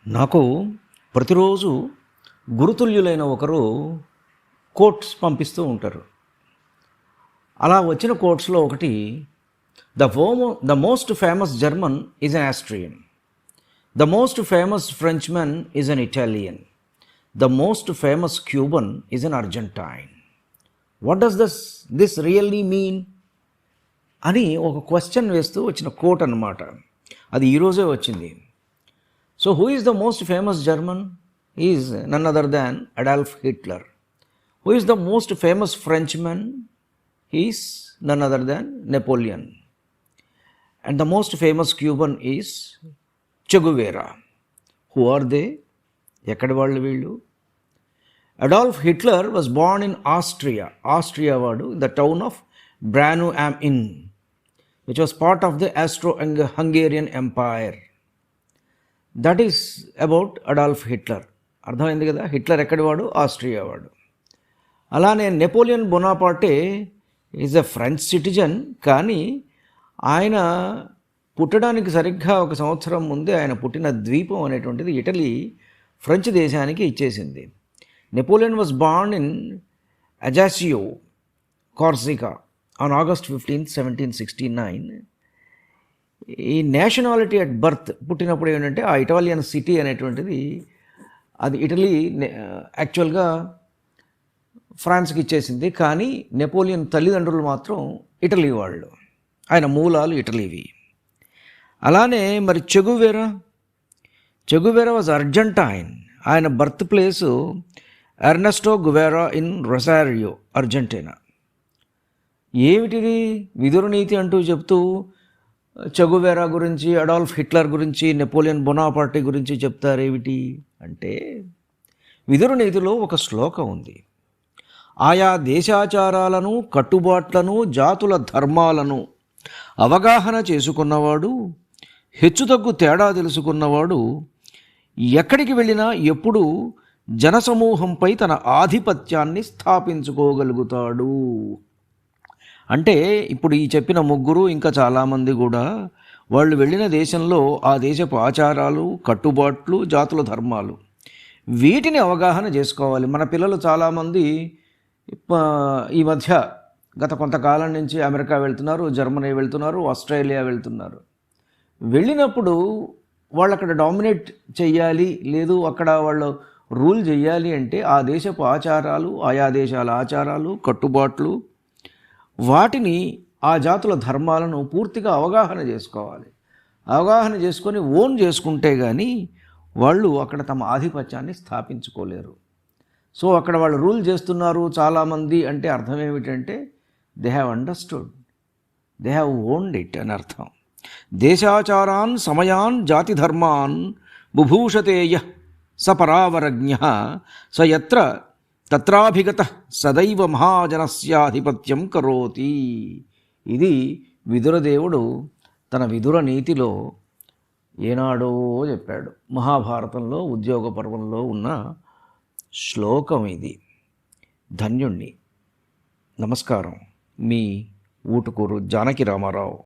నాకు ప్రతిరోజు గురుతుల్యులైన ఒకరు కోట్స్ పంపిస్తూ ఉంటారు. అలా వచ్చిన కోట్స్లో ఒకటి, the most famous German is an Austrian, the most famous Frenchmen is an Italian, the most famous Cuban is an Argentine. What does this really mean అని ఒక క్వశ్చన్ వేస్తూ వచ్చిన కోట్ అన్నమాట. అది ఈరోజే వచ్చింది. So who is the most famous German? He is none other than Adolf Hitler. Who is the most famous Frenchman? He is none other than Napoleon. And the most famous Cuban is Che Guevara. Who are they? ఎక్కడి వాళ్ళు వీళ్ళు? Adolf Hitler was born in Austria వాడు, the town of Branu am Inn, which was part of the Austro-Hungarian Empire. That is about Adolf Hitler. అర్థమైంది కదా, Hitler ఎక్కడి వాడు? Austria వాడు. అలానే Napoleon Bonaparte is a French citizen, కానీ ఆయన పుట్టడానికి సరిగ్గా 1 సంవత్సరం ముందే ఆయన పుట్టిన ద్వీపం అనేటువంటిది ఇటలీ ఫ్రెంచ్ దేశానికి ఇచ్చేసింది. నెపోలియన్ వాజ్ బార్న్ ఇన్ అజాసియో, కార్సికా ఆన్ August 15, 1769. ఈ నేషనాలిటీ అట్ బర్త్ పుట్టినప్పుడు ఏంటంటే ఆ ఇటాలియన్ సిటీ అనేటువంటిది అది ఇటలీ యాక్చువల్గా ఫ్రాన్స్కి ఇచ్చేసింది, కానీ నెపోలియన్ తల్లిదండ్రులు మాత్రం ఇటలీ వాళ్ళు, ఆయన మూలాలు ఇటలీవి. అలానే మరి చెగువేరా వాజ్ అర్జెంటైన్. ఆయన birth place Ernesto Guevara in Rosario, Argentina. ఏమిటిది విదురనీతి అంటూ చెప్తూ చెగువేరా గురించి, అడాల్ఫ్ హిట్లర్ గురించి, నెపోలియన్ బొనాపార్టీ గురించి చెప్తారేమిటి అంటే, విదురనీతిలో ఒక శ్లోకం ఉంది. ఆయా దేశాచారాలను, కట్టుబాట్లను, జాతుల ధర్మాలను అవగాహన చేసుకున్నవాడు, హెచ్చుతగ్గు తేడా తెలుసుకున్నవాడు ఎక్కడికి వెళ్ళినా ఎప్పుడూ జనసమూహంపై తన ఆధిపత్యాన్ని స్థాపించుకోగలుగుతాడు. అంటే ఇప్పుడు ఈ చెప్పిన ముగ్గురు ఇంకా చాలామంది కూడా వాళ్ళు వెళ్ళిన దేశంలో ఆ దేశపు ఆచారాలు, కట్టుబాట్లు, జాతుల ధర్మాలు వీటిని అవగాహన చేసుకోవాలి. మన పిల్లలు చాలామంది ఈ మధ్య గత కొంతకాలం నుంచి అమెరికా వెళ్తున్నారు, జర్మనీ వెళ్తున్నారు, ఆస్ట్రేలియా వెళ్తున్నారు. వెళ్ళినప్పుడు వాళ్ళు అక్కడ డామినేట్ చెయ్యాలి, లేదు అక్కడ వాళ్ళు రూల్ చెయ్యాలి అంటే ఆ దేశపు ఆచారాలు, ఆయా దేశాల ఆచారాలు, కట్టుబాట్లు, వాటిని ఆ జాతుల ధర్మాలను పూర్తిగా అవగాహన చేసుకోవాలి. అవగాహన చేసుకొని ఓన్ చేసుకుంటే కానీ వాళ్ళు అక్కడ తమ ఆధిపత్యాన్ని స్థాపించుకోలేరు. సో అక్కడ వాళ్ళు రూల్ చేస్తున్నారు చాలామంది అంటే అర్థం ఏమిటంటే they have understood, they have owned it అని అర్థం. దేశాచారాన్ సమయాన్ జాతి ధర్మాన్ బుభూషతేయ సపరావరజ్ఞ స యత్ర తత్రాభిగత సదైవ మహాజనస్యాధిపత్యం కరోతి. ఇది విదురదేవుడు తన విదుర నీతిలో ఏనాడో చెప్పాడు. మహాభారతంలో ఉద్యోగ పర్వంలో ఉన్న శ్లోకం ఇది. ధన్యుణ్ణి. నమస్కారం. మీ ఊటుకూరు జానకి రామారావు.